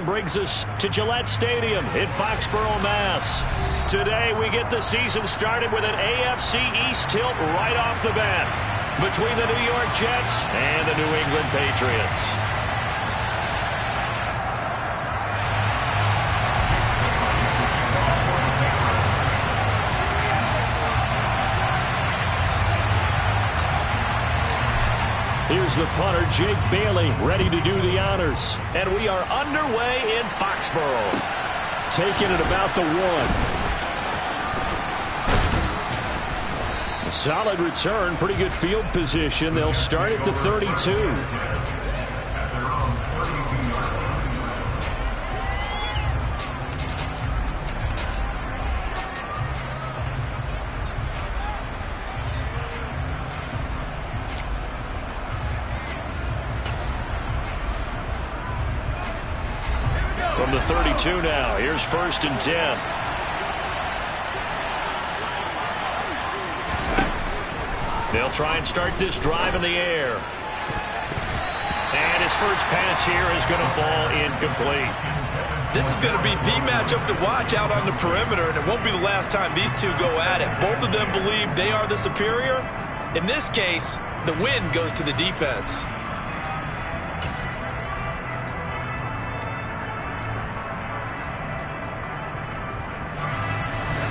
Brings us to Gillette Stadium in Foxborough, Mass. Today we get the season started with an AFC East tilt right off the bat between the New York Jets and the New England Patriots. Here's the punter, Jake Bailey, ready to do the honors. And we are underway in Foxborough. Taking it about the 1. A solid return, pretty good field position. They'll start at the 32. From the 32 now, here's 1st and 10. They'll try and start this drive in the air. And his first pass here is going to fall incomplete. This is going to be the matchup to watch out on the perimeter, and it won't be the last time these two go at it. Both of them believe they are the superior. In this case, the win goes to the defense.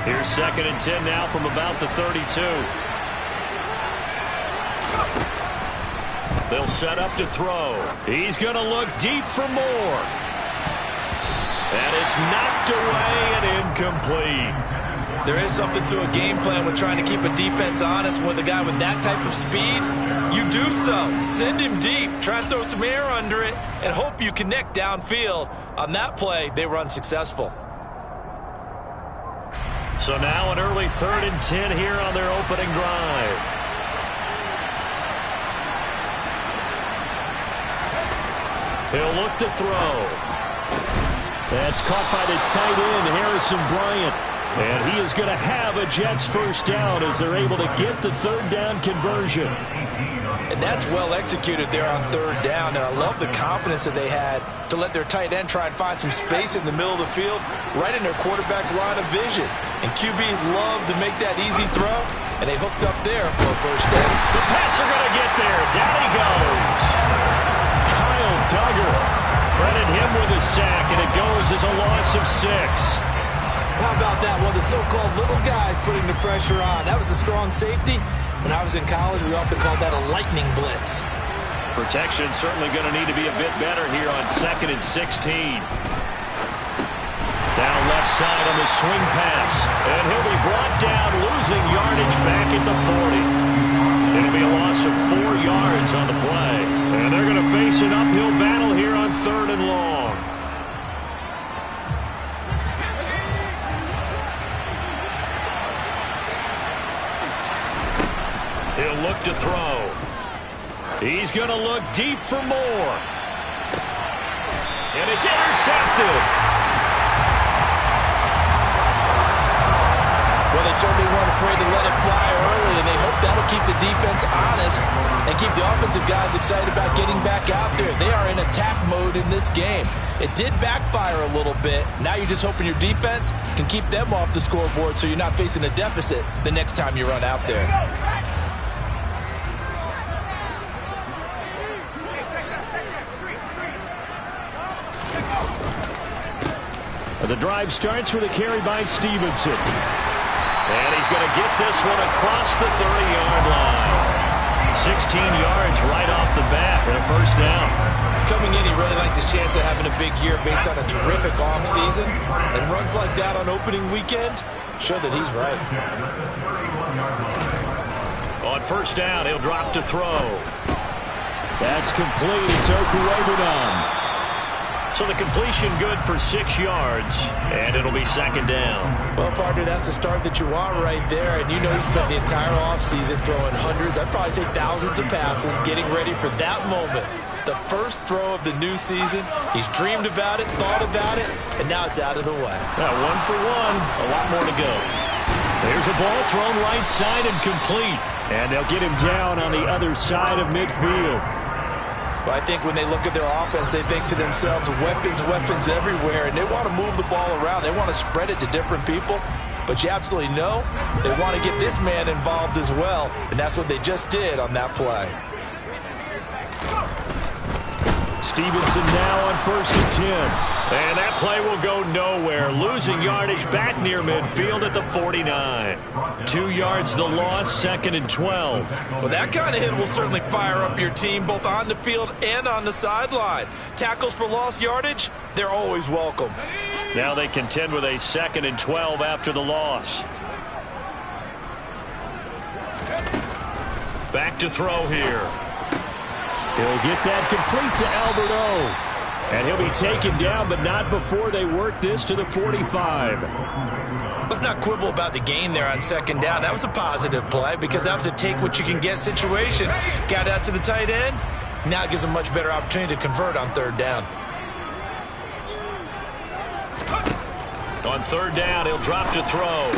Here's 2nd and 10 now from about the 32. They'll set up to throw. He's going to look deep for more. And it's knocked away and incomplete. There is something to a game plan with trying to keep a defense honest with a guy with that type of speed. You do so. Send him deep. Try to throw some air under it and hope you connect downfield. On that play, they were unsuccessful. So now an early 3rd and 10 here on their opening drive. He'll look to throw. That's caught by the tight end, Harrison Bryant. And he is going to have a Jets first down as they're able to get the 3rd down conversion. And that's well executed there on 3rd down. And I love the confidence that they had to let their tight end try and find some space in the middle of the field, right in their quarterback's line of vision. And QBs love to make that easy throw, and they hooked up there for a first down. The Pats are going to get there. Down he goes. Kyle Duggar. Credit him with a sack, and it goes as a loss of 6. How about that? Well, the so-called little guys putting the pressure on. That was a strong safety. When I was in college, we often called that a lightning blitz. Protection certainly going to need to be a bit better here on 2nd and 16. Down left side on the swing pass. And he'll be brought down, losing yardage back at the 40. It'll be a loss of 4 yards on the play. And they're going to face an uphill battle here on 3rd and long. He'll look to throw. He's going to look deep for more. And it's intercepted. Well, they certainly weren't afraid to let it fly early, and they hope that'll keep the defense honest and keep the offensive guys excited about getting back out there. They are in attack mode in this game. It did backfire a little bit. Now you're just hoping your defense can keep them off the scoreboard so you're not facing a deficit the next time you run out there. The drive starts with a carry by Stevenson. And he's going to get this one across the 30-yard line. 16 yards right off the bat and a first down. Coming in, he really liked his chance of having a big year based on a terrific offseason. And runs like that on opening weekend show that he's right. On first down, he'll drop to throw. That's complete. It's Okurebunan. So the completion good for 6 yards, and it'll be 2nd down. Well, partner, that's the start that you want right there. And you know he spent the entire offseason throwing hundreds, I'd probably say thousands of passes, getting ready for that moment. The first throw of the new season. He's dreamed about it, thought about it, and now it's out of the way. Now 1 for 1, a lot more to go. There's a ball thrown right side and complete. And they'll get him down on the other side of midfield. Well, I think when they look at their offense, they think to themselves, weapons, weapons everywhere, and they want to move the ball around. They want to spread it to different people. But you absolutely know they want to get this man involved as well, and that's what they just did on that play. Stevenson now on 1st and 10. And that play will go nowhere. Losing yardage back near midfield at the 49. 2 yards the loss, 2nd and 12. Well, that kind of hit will certainly fire up your team both on the field and on the sideline. Tackles for lost yardage, they're always welcome. Now they contend with a 2nd and 12 after the loss. Back to throw here. He'll get that complete to Alberto. And he'll be taken down, but not before they work this to the 45. Let's not quibble about the gain there on 2nd down. That was a positive play because that was a take-what-you-can-get situation. Got out to the tight end. Now it gives a much better opportunity to convert on 3rd down. On 3rd down, he'll drop to throw.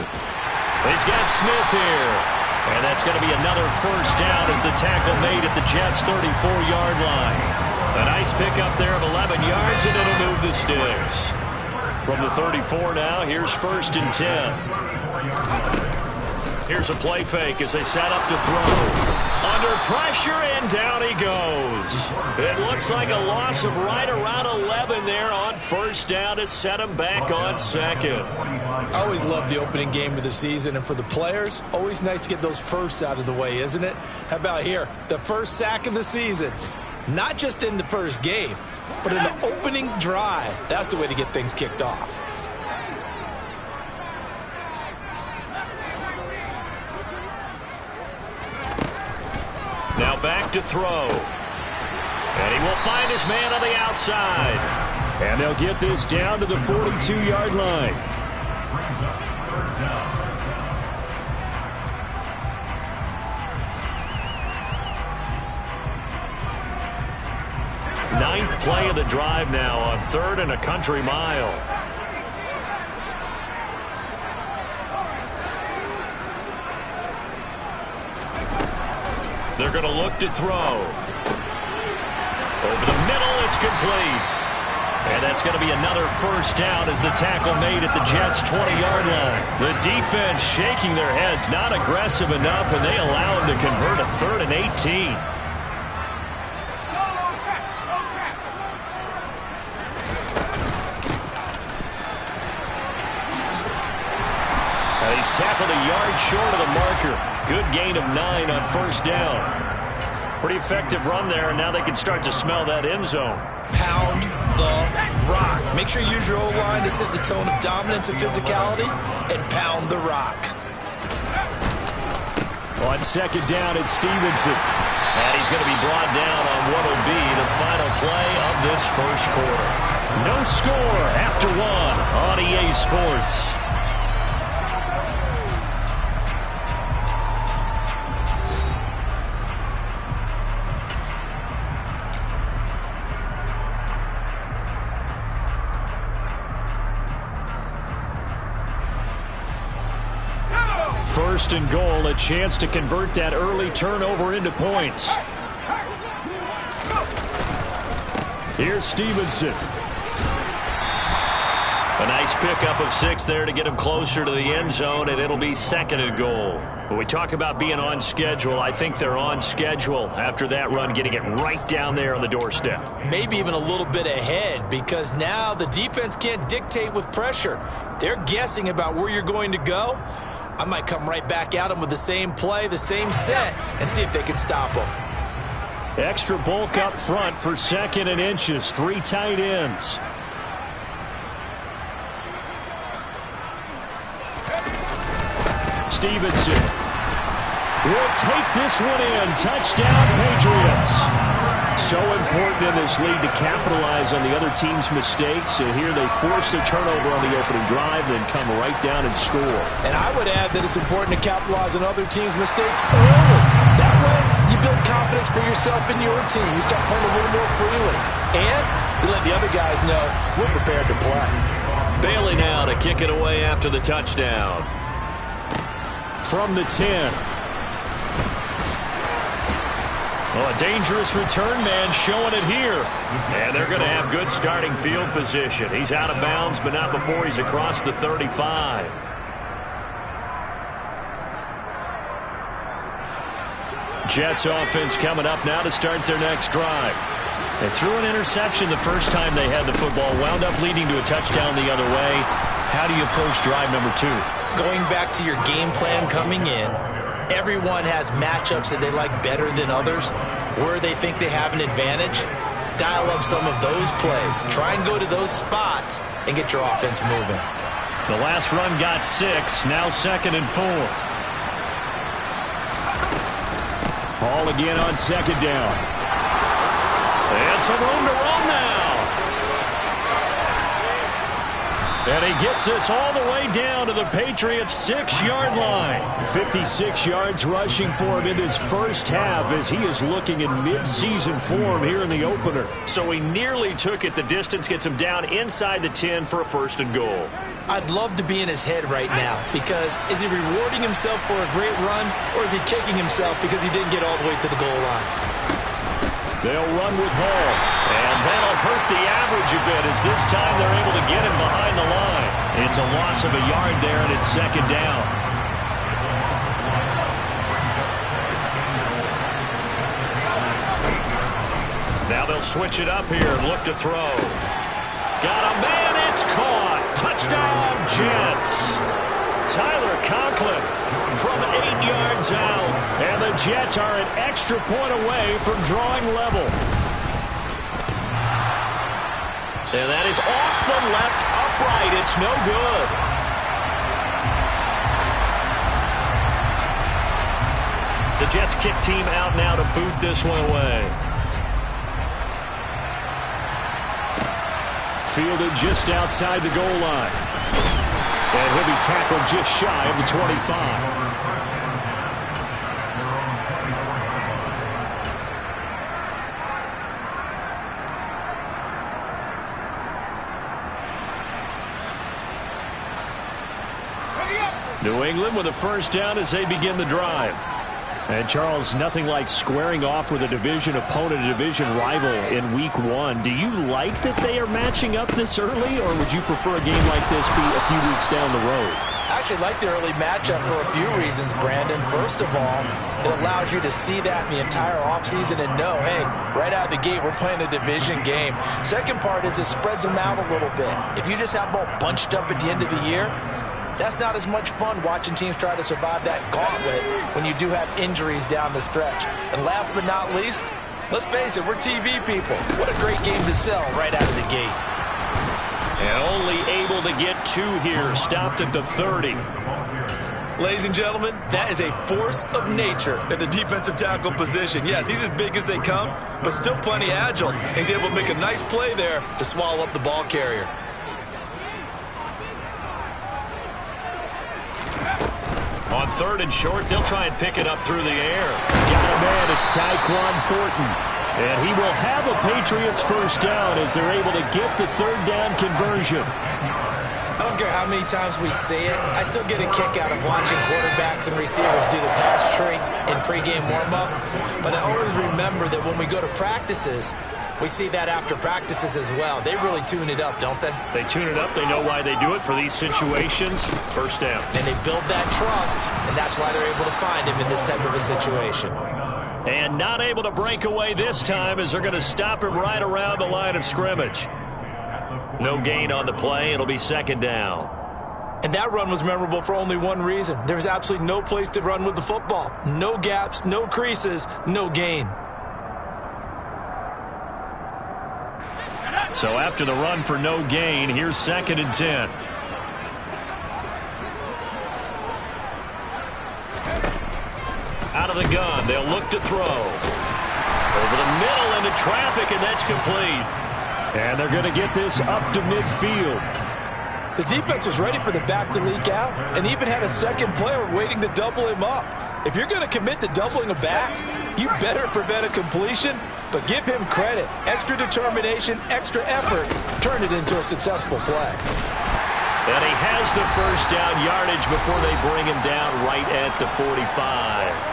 He's got Smith here. And that's going to be another 1st down as the tackle made at the Jets' 34-yard line. A nice pickup there of 11 yards, and it'll move the sticks. From the 34 now, here's 1st and 10. Here's a play fake as they set up to throw. Under pressure, and down he goes. It looks like a loss of right around 11 there on 1st down to set him back on 2nd. I always love the opening game of the season, and for the players, always nice to get those firsts out of the way, isn't it? How about here? The first sack of the season. Not just in the first game, but in the opening drive. That's the way to get things kicked off. Now back to throw. And he will find his man on the outside. And they'll get this down to the 42-yard line. Ninth play of the drive now on 3rd and a country mile. They're going to look to throw. Over the middle, it's complete. And that's going to be another 1st down as the tackle made at the Jets' 20-yard line. The defense shaking their heads, not aggressive enough, and they allow him to convert a 3rd and 18. He's tackled a yard short of the marker. Good gain of 9 on 1st down. Pretty effective run there, and now they can start to smell that end zone. Pound the rock. Make sure you use your O-line to set the tone of dominance and physicality, and pound the rock. On 2nd down, it's Stevenson. And he's going to be brought down on what will be the final play of this 1st quarter. No score after 1 on EA Sports. First and goal, a chance to convert that early turnover into points. Here's Stevenson. A nice pickup of 6 there to get him closer to the end zone, and it'll be 2nd and goal. When we talk about being on schedule, I think they're on schedule after that run, getting it right down there on the doorstep. Maybe even a little bit ahead, because now the defense can't dictate with pressure. They're guessing about where you're going to go. I might come right back at them with the same play, the same set, and see if they can stop them. Extra bulk up front for 2nd and inches. 3 tight ends. Stevenson will take this one in. Touchdown, Patriots. So important in this league to capitalize on the other team's mistakes. So here they force the turnover on the opening drive, then come right down and score. And I would add that it's important to capitalize on other teams' mistakes early. That way, you build confidence for yourself and your team. You start playing a little more freely. And you let the other guys know we're prepared to play. Bailey now to kick it away after the touchdown. From the 10. Well, a dangerous return man showing it here. And they're going to have good starting field position. He's out of bounds, but not before he's across the 35. Jets offense coming up now to start their next drive. They threw an interception the first time they had the football, wound up leading to a touchdown the other way. How do you approach drive number 2? Going back to your game plan coming in, everyone has matchups that they like better than others, where they think they have an advantage. Dial up some of those plays. Try and go to those spots and get your offense moving. The last run got 6, now 2nd and 4. Ball again on 2nd down. And some room to run now. And he gets us all the way down to the Patriots' 6-yard line. 56 yards rushing for him in his first half as he is looking in mid-season form here in the opener. So he nearly took it the distance, gets him down inside the 10 for a 1st and goal. I'd love to be in his head right now because is he rewarding himself for a great run or is he kicking himself because he didn't get all the way to the goal line? They'll run with Hall, and that'll hurt the average a bit as this time they're able to get him behind the line. It's a loss of a yard there, and it's 2nd down. Now they'll switch it up here and look to throw. Got a man, it's caught. Touchdown, Jets. Tyler Conklin from 8 yards out, and the Jets are an extra point away from drawing level. And that is off the left upright. It's no good. The Jets kick team out now to boot this one away. Fielded just outside the goal line. And he'll be tackled just shy of the 25. New England with a 1st down as they begin the drive. And, Charles, nothing like squaring off with a division opponent, a division rival in Week 1. Do you like that they are matching up this early, or would you prefer a game like this be a few weeks down the road? I actually like the early matchup for a few reasons, Brandon. First of all, it allows you to see that the entire offseason and know, hey, right out of the gate, we're playing a division game. Second part is it spreads them out a little bit. If you just have them all bunched up at the end of the year, that's not as much fun watching teams try to survive that gauntlet when you do have injuries down the stretch. And last but not least, let's face it, we're TV people. What a great game to sell right out of the gate. And only able to get 2 here, stopped at the 30. Ladies and gentlemen, that is a force of nature at the defensive tackle position. Yes, he's as big as they come, but still plenty agile. He's able to make a nice play there to swallow up the ball carrier. On 3rd and short, they'll try and pick it up through the air. Got a man, it's Tyquan Thornton. And he will have a Patriots 1st down as they're able to get the 3rd down conversion. I don't care how many times we say it, I still get a kick out of watching quarterbacks and receivers do the pass tree in pregame warm-up. But I always remember that when we go to practices, we see that after practices as well. They really tune it up, don't they? They tune it up. They know why they do it for these situations. 1st down. And they build that trust, and that's why they're able to find him in this type of a situation. And not able to break away this time as they're going to stop him right around the line of scrimmage. No gain on the play. It'll be 2nd down. And that run was memorable for only one reason. There's absolutely no place to run with the football. No gaps, no creases, no gain. So after the run for no gain, here's 2nd and 10. Out of the gun, they'll look to throw. Over the middle into traffic, and that's complete. And they're going to get this up to midfield. The defense was ready for the back to leak out and even had a second player waiting to double him up. If you're going to commit to doubling a back, you better prevent a completion, but give him credit. Extra determination, extra effort, turn it into a successful play. And he has the 1st down yardage before they bring him down right at the 45.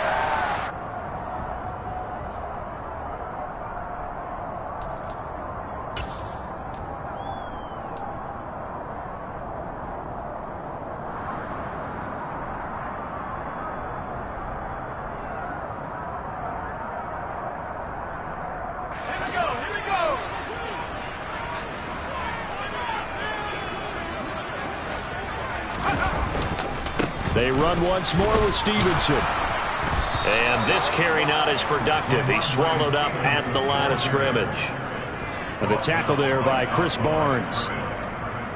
They run once more with Stevenson. And this carry not as productive. He's swallowed up at the line of scrimmage. And the tackle there by Chris Barnes.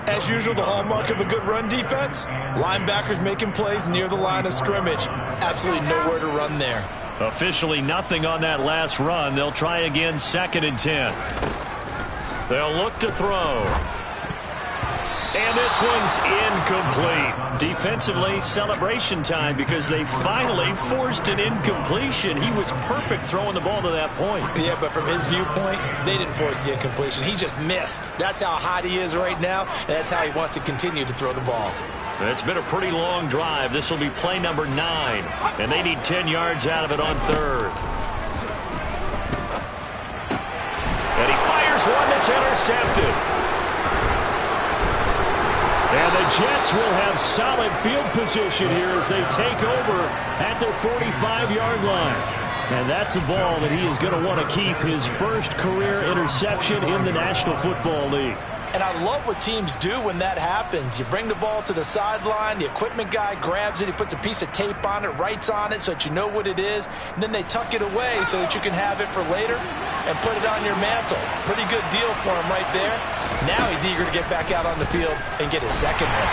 As usual, the hallmark of a good run defense, linebackers making plays near the line of scrimmage. Absolutely nowhere to run there. Officially nothing on that last run. They'll try again, 2nd and 10. They'll look to throw. And this one's incomplete. Defensively, celebration time because they finally forced an incompletion. He was perfect throwing the ball to that point. Yeah, but from his viewpoint, they didn't force the incompletion. He just missed. That's how hot he is right now, and that's how he wants to continue to throw the ball. It's been a pretty long drive. This will be play number 9, and they need 10 yards out of it on 3rd. And he fires one that's intercepted. And the Jets will have solid field position here as they take over at their 45-yard line. And that's a ball that he is going to want to keep, his first career interception in the National Football League. And I love what teams do when that happens. You bring the ball to the sideline, the equipment guy grabs it, he puts a piece of tape on it, writes on it so that you know what it is, and then they tuck it away so that you can have it for later and put it on your mantle. Pretty good deal for him right there. Now he's eager to get back out on the field and get his second one.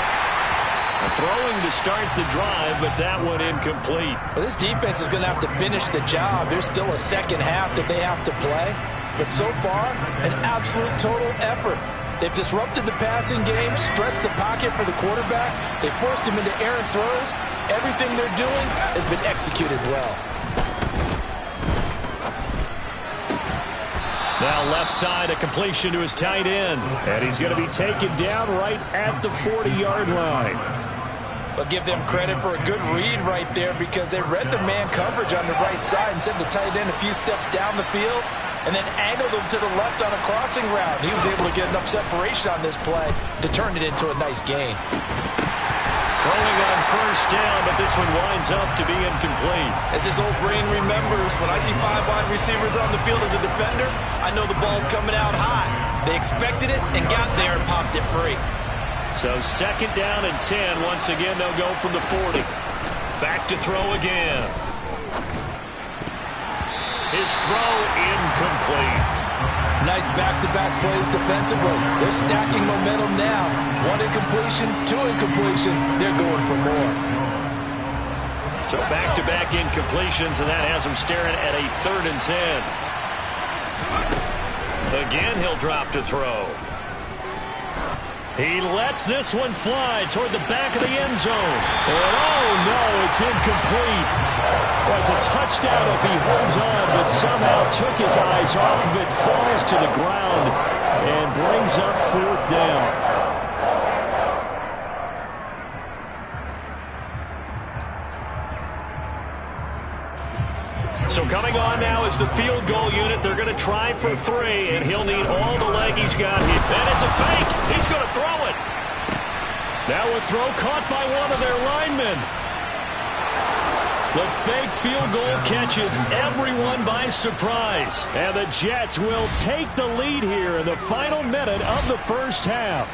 Throwing to start the drive, but that one incomplete. Well, this defense is going to have to finish the job. There's still a second half that they have to play. But so far, an absolute total effort. They've disrupted the passing game, stressed the pocket for the quarterback. They forced him into errant throws. Everything they're doing has been executed well. Now left side, a completion to his tight end. And he's going to be taken down right at the 40-yard line. I'll give them credit for a good read right there because they read the man coverage on the right side and sent the tight end a few steps down the field and then angled him to the left on a crossing route. He was able to get enough separation on this play to turn it into a nice gain. Throwing on first down, but this one winds up to be incomplete. As his old brain remembers, when I see 5 wide receivers on the field as a defender, I know the ball's coming out high. They expected it and got there and popped it free. So 2nd down and 10. Once again, they'll go from the 40. Back to throw again. His throw incomplete. Nice back-to-back plays defensively. They're stacking momentum now. 1 incompletion, 2 incompletion. They're going for more. So back-to-back incompletions, and that has him staring at a 3rd and 10. Again, he'll drop to throw. He lets this one fly toward the back of the end zone. And oh no, it's incomplete. Well, it's a touchdown if he holds on, but somehow took his eyes off of it, falls to the ground, and brings up 4th down. So coming on now is the field goal unit. They're going to try for 3, and he'll need all the leg he's got here. And it's a fake. He's going to throw it. Now a throw caught by one of their linemen. The fake field goal catches everyone by surprise. And the Jets will take the lead here in the final minute of the first half.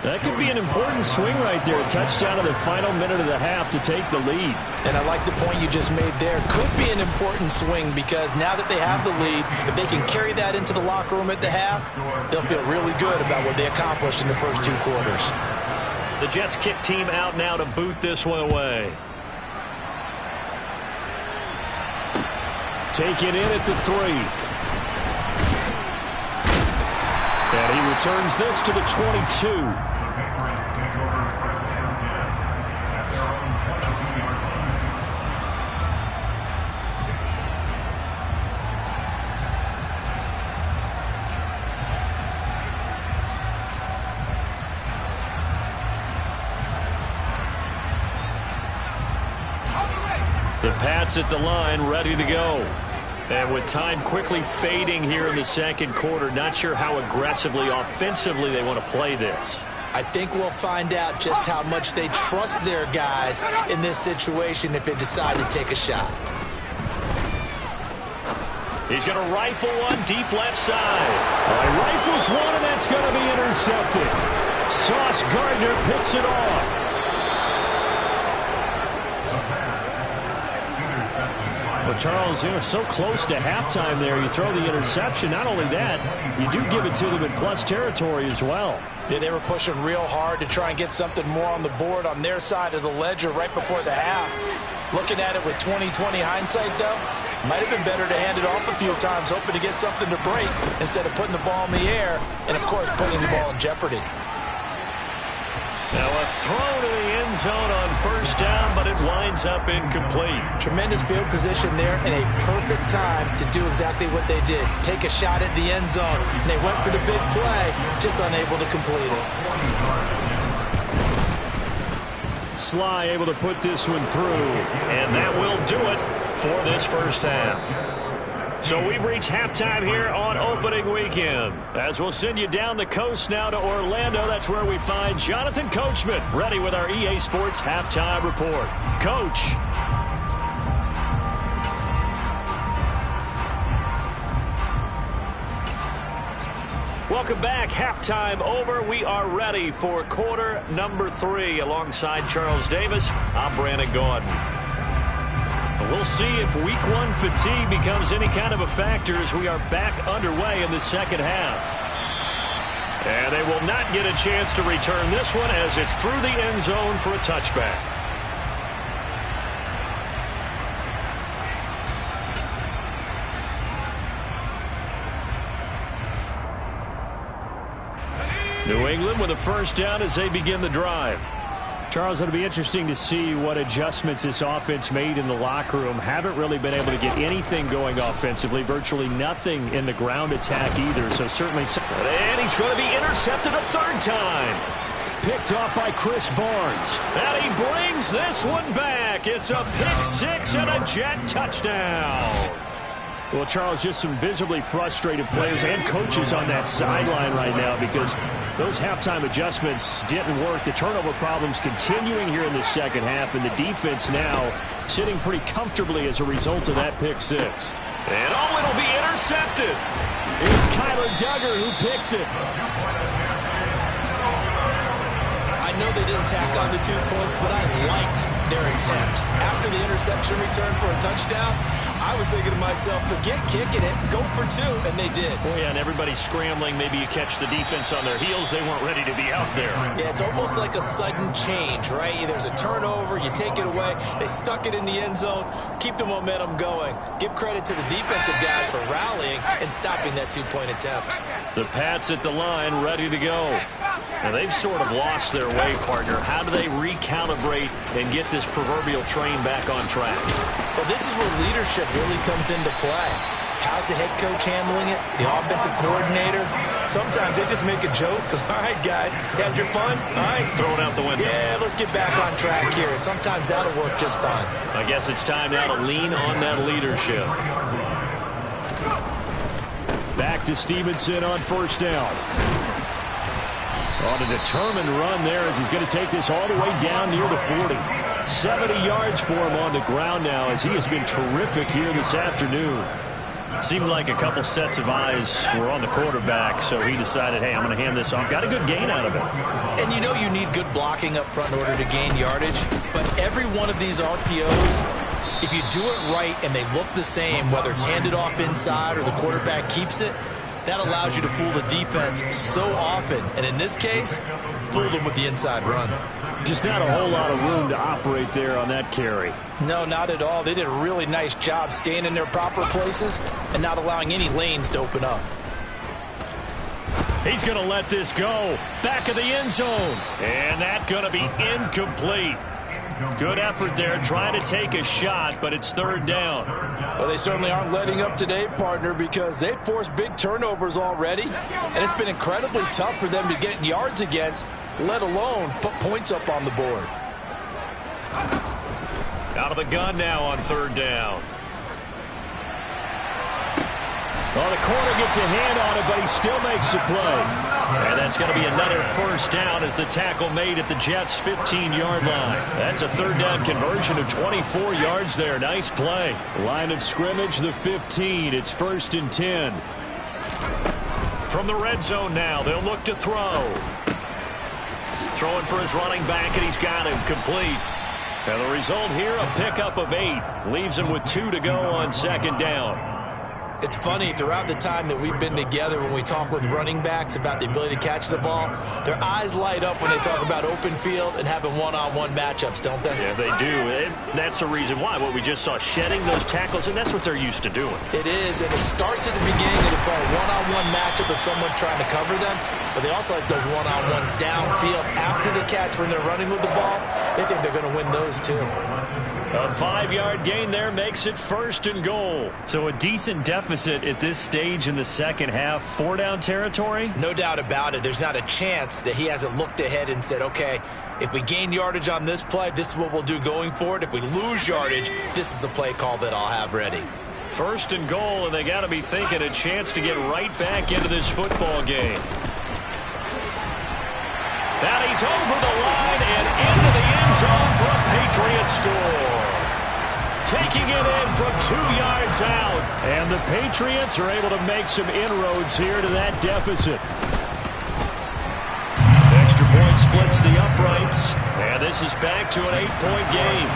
That could be an important swing right there. A touchdown in the final minute of the half to take the lead. And I like the point you just made there. Could be an important swing because now that they have the lead, if they can carry that into the locker room at the half, they'll feel really good about what they accomplished in the first 2 quarters. The Jets kick team out now to boot this one away. Taken in at the 3. And he returns this to the 22. The Pats at the line, ready to go. And with time quickly fading here in the second quarter, not sure how aggressively, offensively they want to play this. I think we'll find out just how much they trust their guys in this situation if they decide to take a shot. He's going to rifle one deep left side. He rifles one, and that's going to be intercepted. Sauce Gardner picks it off. Charles, they were so close to halftime there. You throw the interception. Not only that, you do give it to them in plus territory as well. Yeah, they were pushing real hard to try and get something more on the board on their side of the ledger right before the half. Looking at it with 20/20 hindsight, though, might have been better to hand it off a few times, hoping to get something to break instead of putting the ball in the air and, of course, putting the ball in jeopardy. Now a throw to the end zone on first down, but it winds up incomplete. Tremendous field position there and a perfect time to do exactly what they did. Take a shot at the end zone. And they went for the big play, just unable to complete it. Sly able to put this one through, and that will do it for this first half. So we've reached halftime here on opening weekend. As we'll send you down the coast now to Orlando, that's where we find Jonathan Coachman ready with our EA Sports halftime report. Coach. Welcome back. Halftime over. We are ready for quarter number 3. Alongside Charles Davis, I'm Brandon Gordon. We'll see if week 1 fatigue becomes any kind of a factor as we are back underway in the second half. And they will not get a chance to return this one as it's through the end zone for a touchback. New England with a first down as they begin the drive. Charles, it'll be interesting to see what adjustments this offense made in the locker room. Haven't really been able to get anything going offensively. Virtually nothing in the ground attack either. So certainly. And he's going to be intercepted a third time. Picked off by Chris Barnes. And he brings this one back. It's a pick 6 and a Jet touchdown. Well, Charles, just some visibly frustrated players and coaches on that sideline right now because those halftime adjustments didn't work. The turnover problems continuing here in the second half, and the defense now sitting pretty comfortably as a result of that pick 6. And it'll be intercepted. It's Kyler Duggar who picks it. I know they didn't tack on the 2 points, but I liked their attempt. After the interception return for a touchdown, I was thinking to myself, forget kicking it, go for 2, and they did. Oh, yeah, and everybody's scrambling. Maybe you catch the defense on their heels. They weren't ready to be out there. Yeah, it's almost like a sudden change, right? There's a turnover, you take it away, they stuck it in the end zone, keep the momentum going. Give credit to the defensive guys for rallying and stopping that 2-point attempt. The Pats at the line, ready to go. Now, they've sort of lost their way, partner. How do they recalibrate and get this proverbial train back on track? Well, this is where leadership really comes into play. How's the head coach handling it? The offensive coordinator? Sometimes they just make a joke. All right, guys, had your fun? All right. Throw it out the window. Yeah, let's get back on track here. And sometimes that'll work just fine. I guess it's time now to lean on that leadership. Back to Stevenson on first down. On a determined run there as he's going to take this all the way down near the 40. 70 yards for him on the ground now as he has been terrific here this afternoon. Seemed like a couple sets of eyes were on the quarterback, so he decided, hey, I'm going to hand this off. Got a good gain out of it. And you know you need good blocking up front in order to gain yardage, but every one of these RPOs, if you do it right and they look the same, whether it's handed off inside or the quarterback keeps it, that allows you to fool the defense so often. And in this case, fooled them with the inside run. Just not a whole lot of room to operate there on that carry. No, not at all. They did a really nice job staying in their proper places and not allowing any lanes to open up. He's going to let this go. Back of the end zone. And that's going to be incomplete. Good effort there trying to take a shot, but it's third down. Well, they certainly aren't letting up today, partner, because they've forced big turnovers already, and it's been incredibly tough for them to get yards against, let alone put points up on the board. Out of the gun now on third down. Well, the corner gets a hand on it, but he still makes the play. And that's going to be another first down as the tackle made at the Jets' 15-yard line. That's a third down conversion of 24 yards there. Nice play. Line of scrimmage, the 15. It's 1st and 10. From the red zone now, they'll look to throw. Throwing for his running back, and he's got him complete. And the result here, a pickup of 8. Leaves him with 2 to go on second down. It's funny, throughout the time that we've been together, when we talk with running backs about the ability to catch the ball, their eyes light up when they talk about open field and having one-on-one matchups, don't they? Yeah, they do. That's the reason why. What we just saw, shedding those tackles, and that's what they're used to doing. It is, and it starts at the beginning of the play. One-on-one matchup of someone trying to cover them, but they also like those one-on-ones downfield after the catch when they're running with the ball. They think they're going to win those, too. A 5-yard gain there makes it 1st and goal. So a decent deficit at this stage in the second half. 4-down territory? No doubt about it. There's not a chance that he hasn't looked ahead and said, okay, if we gain yardage on this play, this is what we'll do going forward. If we lose yardage, this is the play call that I'll have ready. 1st and goal, and they got to be thinking a chance to get right back into this football game. Now he's over the line and into the end zone for a Patriot score. Taking it in from 2 yards out. And the Patriots are able to make some inroads here to that deficit. Extra point splits the uprights. And this is back to an 8-point game.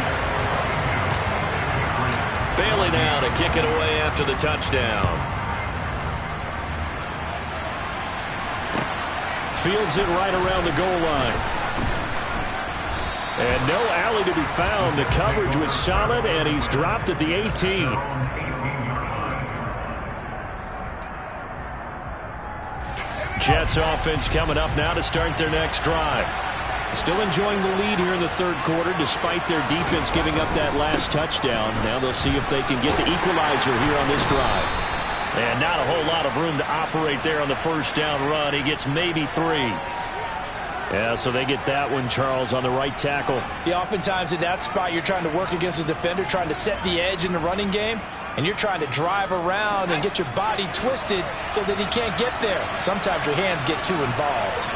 Bailey now to kick it away after the touchdown. Fields it right around the goal line. And no alley to be found. The coverage was solid, and he's dropped at the 18. Jets offense coming up now to start their next drive. Still enjoying the lead here in the third quarter despite their defense giving up that last touchdown. Now they'll see if they can get the equalizer here on this drive. And not a whole lot of room to operate there on the first down run. He gets maybe 3. Yeah, so they get that one, Charles, on the right tackle. Yeah, oftentimes in that spot, you're trying to work against a defender, trying to set the edge in the running game, and you're trying to drive around and get your body twisted so that he can't get there. Sometimes your hands get too involved.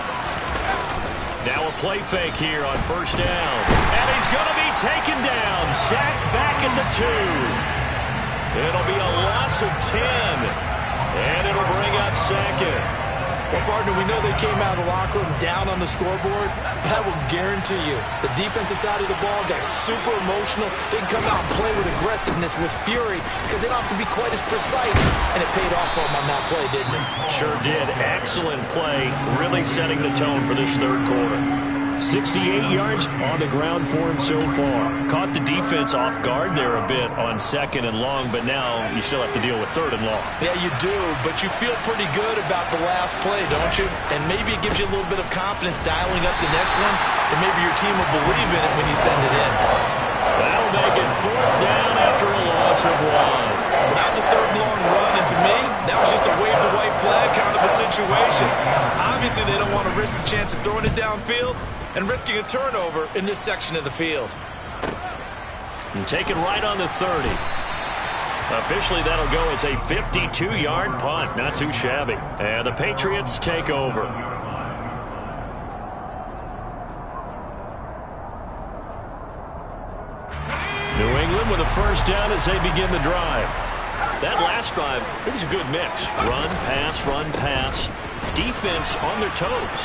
Now a play fake here on first down. And he's going to be taken down, sacked back at the 2. It'll be a loss of 10, and it'll bring up second. Well, partner, we know they came out of the locker room down on the scoreboard, but I will guarantee you the defensive side of the ball got super emotional. They can come out and play with aggressiveness, with fury, because they don't have to be quite as precise, and it paid off for them on that play, didn't it? Sure did. Excellent play, really setting the tone for this third quarter. 68 yards on the ground for him so far. Caught the defense off guard there a bit on 2nd and long, but now you still have to deal with 3rd and long. Yeah, you do, but you feel pretty good about the last play, don't you? And maybe it gives you a little bit of confidence dialing up the next one, and maybe your team will believe in it when you send it in. That'll make it 4th down after a loss of 1. Well, that was a 3rd and long run, and to me, that was just a wave the white flag kind of a situation. Obviously, they don't want to risk the chance of throwing it downfield and risking a turnover in this section of the field. And taken right on the 30. Officially, that'll go as a 52-yard punt. Not too shabby. And the Patriots take over. New England with a first down as they begin the drive. That last drive, it was a good mix. Run, pass. Defense on their toes.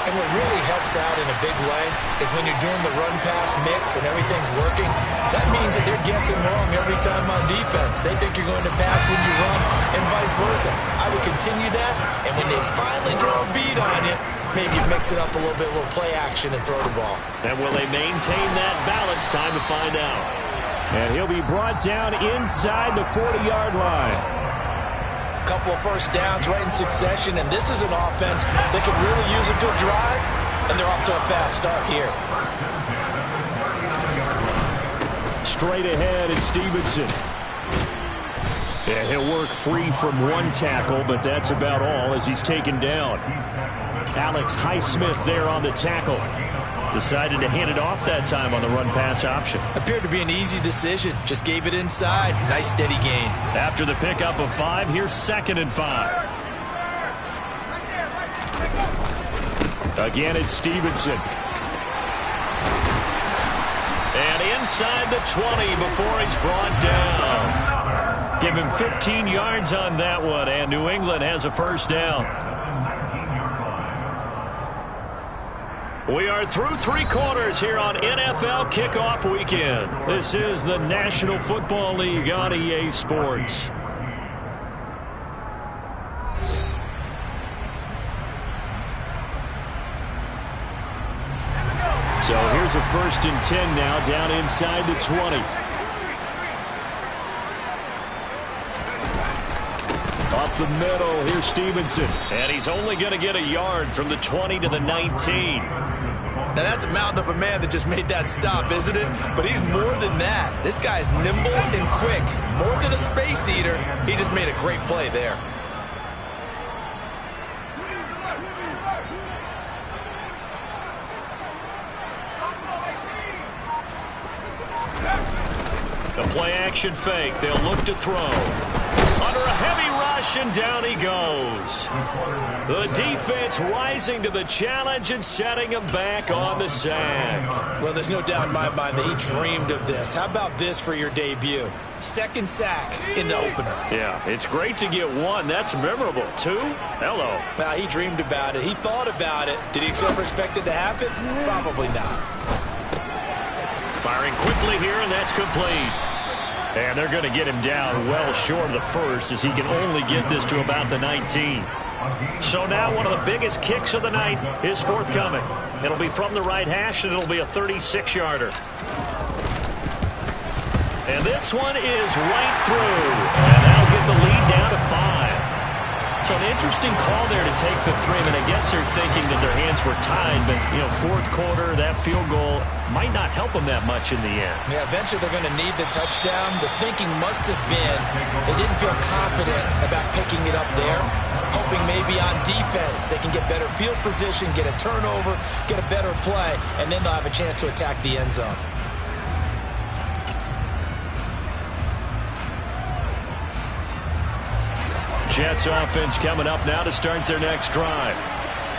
And what really helps out in a big way is when you're doing the run-pass mix and everything's working, that means that they're guessing wrong every time on defense. They think you're going to pass when you run and vice versa. I would continue that, and when they finally draw a beat on you, maybe mix it up a little bit, a little play action, and throw the ball. And will they maintain that balance? Time to find out. And he'll be brought down inside the 40-yard line. Couple of first downs right in succession, and this is an offense that could really use a good drive, and they're off to a fast start here. Straight ahead, it's Stevenson. Yeah, he'll work free from one tackle, but that's about all as he's taken down. Alex Highsmith there on the tackle. Decided to hand it off that time on the run-pass option. Appeared to be an easy decision. Just gave it inside. Nice steady gain. After the pickup of 5, here's 2nd and 5. Again, it's Stevenson. And inside the 20 before he's brought down. Give him 15 yards on that one, and New England has a first down. We are through 3 quarters here on NFL Kickoff Weekend. This is the National Football League on EA Sports. So here's a 1st and 10 now down inside the 20. Up the middle, here's Stevenson. And he's only going to get a yard from the 20 to the 19. Now, that's a mountain of a man that just made that stop, isn't it? But he's more than that. This guy's nimble and quick. More than a space eater. He just made a great play there. The play-action fake. They'll look to throw. Under a heavy rush, and down he goes. The defense rising to the challenge and setting him back on the sack. Well, there's no doubt in my mind that he dreamed of this. How about this for your debut? 2nd sack in the opener. Yeah, it's great to get 1. That's memorable. 2? Hello. Well, he dreamed about it. He thought about it. Did he ever expect it to happen? Probably not. Firing quickly here, and that's complete. And they're going to get him down well short of the 1st, as he can only get this to about the 19. So now one of the biggest kicks of the night is forthcoming. It'll be from the right hash, and it'll be a 36-yarder. And this one is right through. And that'll get the lead down to 5. So an interesting call there to take the 3. I mean, I guess they're thinking that their hands were tied, but, 4th quarter, that field goal might not help them that much in the end. Yeah, eventually they're going to need the touchdown. The thinking must have been they didn't feel confident about picking it up there, hoping maybe on defense they can get better field position, get a turnover, get a better play, and then they'll have a chance to attack the end zone. Jets offense coming up now to start their next drive.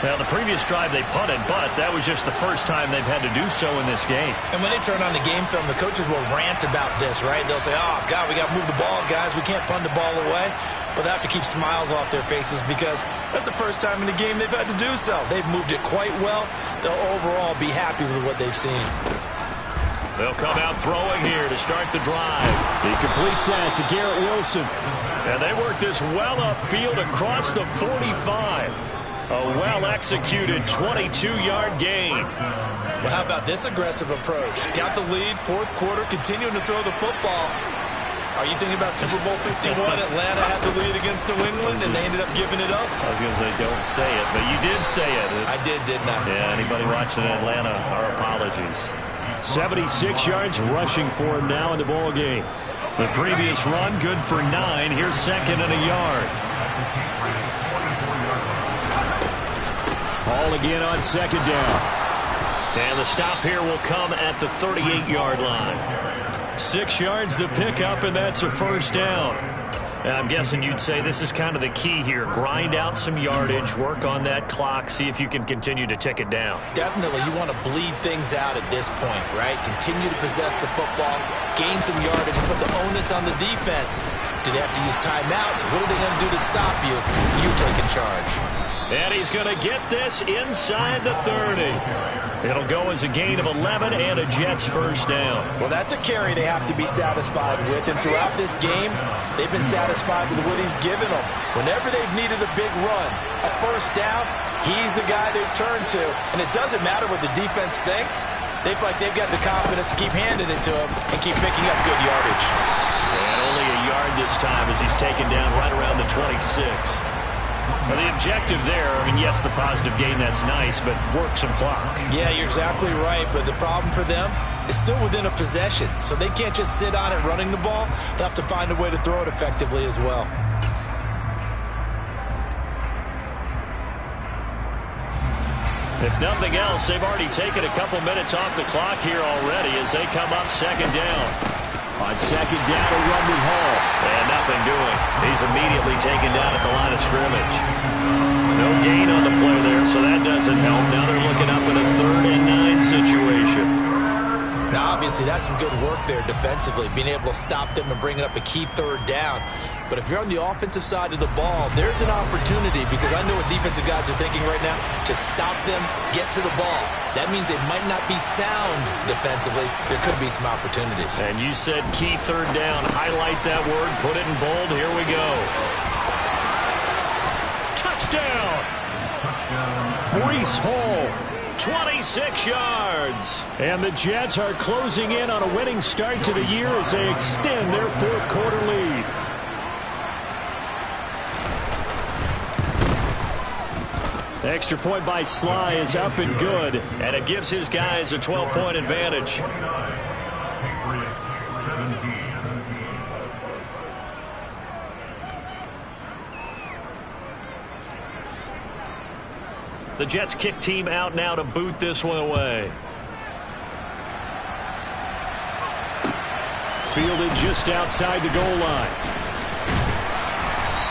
Now, the previous drive they punted, but that was just the first time they've had to do so in this game. And when they turn on the game film, the coaches will rant about this, right? They'll say, oh, God, we got to move the ball, guys. We can't punt the ball away. But they have to keep smiles off their faces because that's the first time in the game they've had to do so. They've moved it quite well. They'll overall be happy with what they've seen. They'll come out throwing here to start the drive. He completes that to Garrett Wilson. And they work this well upfield across the 45. A well-executed 22-yard gain. Well, how about this aggressive approach? Got the lead, 4th quarter, continuing to throw the football. Are you thinking about Super Bowl 51? Atlanta had the lead against New England, and they ended up giving it up? I was going to say, don't say it, but you did say it. I did, didn't I? Yeah, anybody watching Atlanta, our apologies. 76 yards rushing for him now in the ball game. The previous run, good for 9. Here's 2nd and a yard. Ball again on 2nd down. And the stop here will come at the 38-yard line. 6 yards the pickup, and that's a 1st down. I'm guessing you'd say this is kind of the key here. Grind out some yardage, work on that clock, see if you can continue to tick it down. Definitely. You want to bleed things out at this point, right? Continue to possess the football, gain some yardage, put the onus on the defense. Do they have to use timeouts? What are they going to do to stop you? You taking charge. And he's going to get this inside the 30. It'll go as a gain of 11 and a Jets 1st down. Well, that's a carry they have to be satisfied with. And throughout this game, they've been satisfied with what he's given them. Whenever they've needed a big run, a 1st down, he's the guy they've turned to. And it doesn't matter what the defense thinks. They feel like they've got the confidence to keep handing it to him and keep picking up good yardage. And only a yard this time as he's taken down right around the 26. Well, the objective there, I mean, yes, the positive gain, that's nice, but work some clock. Yeah, you're exactly right, but the problem for them is still within a possession, so they can't just sit on it running the ball. They'll have to find a way to throw it effectively as well. If nothing else, they've already taken a couple minutes off the clock here already as they come up 2nd down. On 2nd down, a run with Hall. And nothing doing. He's immediately taken down at the line of scrimmage. No gain on the play there, so that doesn't help. Now they're looking up in a 3rd and 9 situation. Now, obviously, See, that's some good work there defensively, being able to stop them and bring up a key third down. But if you're on the offensive side of the ball, there's an opportunity, because I know what defensive guys are thinking right now. Just stop them, get to the ball. That means they might not be sound defensively. There could be some opportunities. And you said key third down. Highlight that word. Put it in bold. Here we go. Touchdown! Breece Hall. 26 yards. And the Jets are closing in on a winning start to the year as they extend their fourth quarter lead. The extra point by Sly is up and good, and it gives his guys a 12-point advantage. The Jets kick team out now to boot this one away. Fielded just outside the goal line.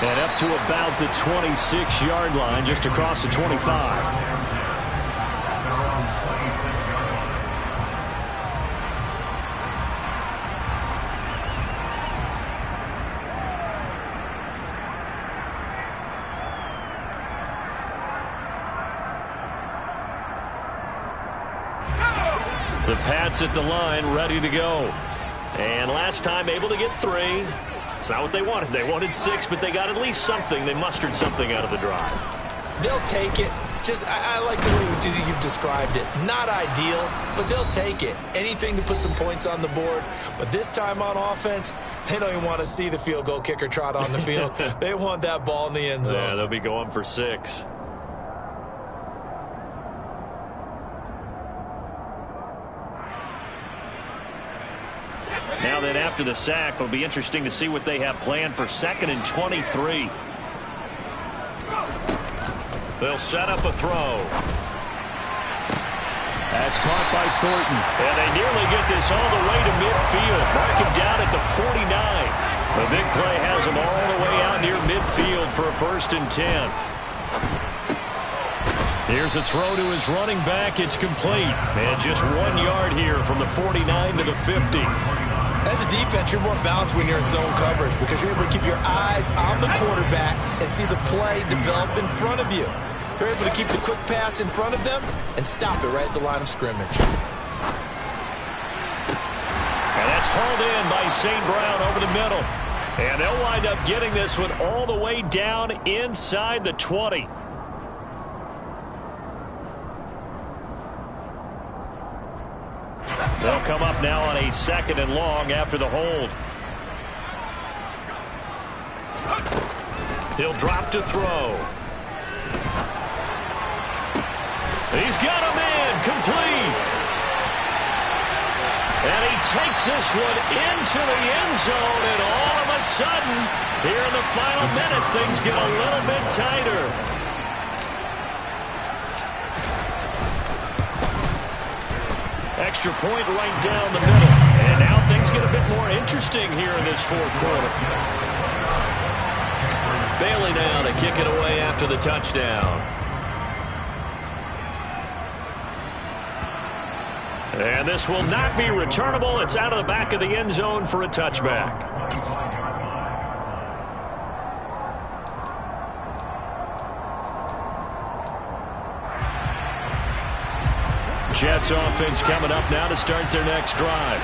And up to about the 26-yard line, just across the 25. The Pats at the line, ready to go. And last time able to get 3. It's not what they wanted. They wanted 6, but they got at least something. They mustered something out of the drive. They'll take it. I like the way you've described it. Not ideal, but they'll take it. Anything to put some points on the board. But this time on offense, they don't even want to see the field goal kicker trot on the field. They want that ball in the end zone. Yeah, they'll be going for 6. Now then, after the sack, it'll be interesting to see what they have planned for 2nd and 23. They'll set up a throw. That's caught by Thornton. And they nearly get this all the way to midfield. Mark him down at the 49. The big play has him all the way out near midfield for a 1st and 10. Here's a throw to his running back. It's complete. And just 1 yard here from the 49 to the 50. As a defense, you're more balanced when you're in zone coverage because you're able to keep your eyes on the quarterback and see the play develop in front of you. You're able to keep the quick pass in front of them and stop it right at the line of scrimmage. And that's hauled in by St. Brown over the middle. And they'll wind up getting this one all the way down inside the 20. They'll come up now on a 2nd and long after the hold. He'll drop to throw. He's got him in, complete. And he takes this one into the end zone, and all of a sudden, here in the final minute, things get a little bit tighter. Extra point right down the middle. And now things get a bit more interesting here in this 4th quarter. Bailey now to kick it away after the touchdown. And this will not be returnable. It's out of the back of the end zone for a touchback. Jets offense coming up now to start their next drive.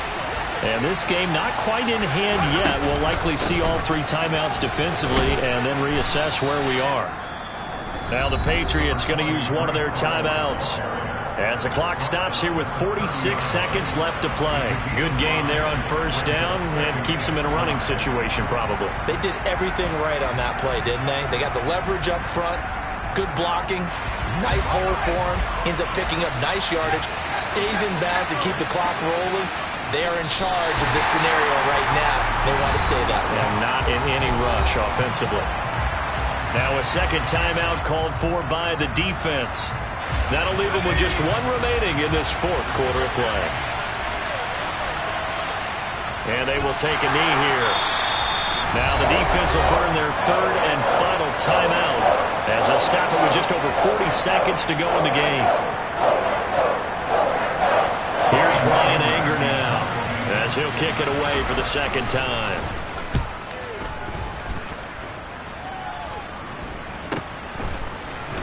And this game not quite in hand yet. We'll likely see all 3 timeouts defensively and then reassess where we are. Now the Patriots going to use one of their timeouts as the clock stops here with 46 seconds left to play. Good gain there on 1st down and keeps them in a running situation probably. They did everything right on that play, didn't they? They got the leverage up front, good blocking, nice hole for him, ends up picking up nice yardage, stays in bounds to keep the clock rolling. They are in charge of this scenario right now. They want to stay that way. And not in any rush offensively. Now a 2nd timeout called for by the defense. That'll leave them with just 1 remaining in this 4th quarter of play. And they will take a knee here. Now the defense will burn their 3rd and final timeout as they'll stop it with just over 40 seconds to go in the game. Here's Brian Anger now. as he'll kick it away for the second time.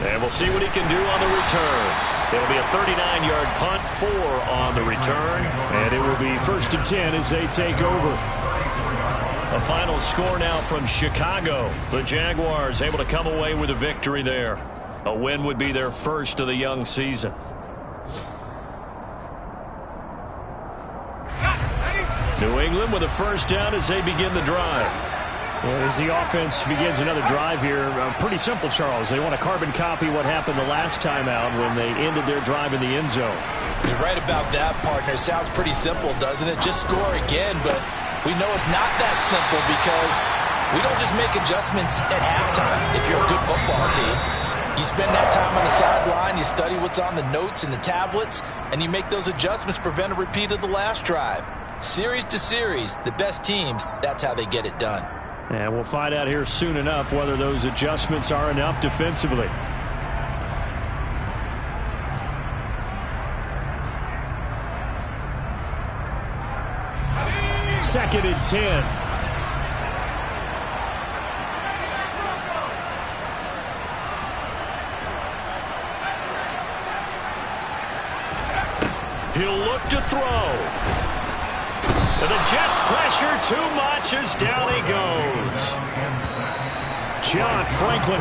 And we'll see what he can do on the return. It'll be a 39-yard punt, 4 on the return. And it will be 1st and 10 as they take over. A final score now from Chicago. The Jaguars able to come away with a victory there. A win would be their first of the young season. New England with a first down as they begin the drive. As the offense begins another drive here, pretty simple, Charles. They want to carbon copy what happened the last time out when they ended their drive in the end zone. You're right about that, partner. Sounds pretty simple, doesn't it? Just score again, but we know it's not that simple because we don't just make adjustments at halftime if you're a good football team. You spend that time on the sideline, you study what's on the notes and the tablets, and you make those adjustments to prevent a repeat of the last drive. Series to series, the best teams, that's how they get it done. And we'll find out here soon enough whether those adjustments are enough defensively. Second and 10. He'll look to throw. And the Jets pressure too much as down he goes. John Franklin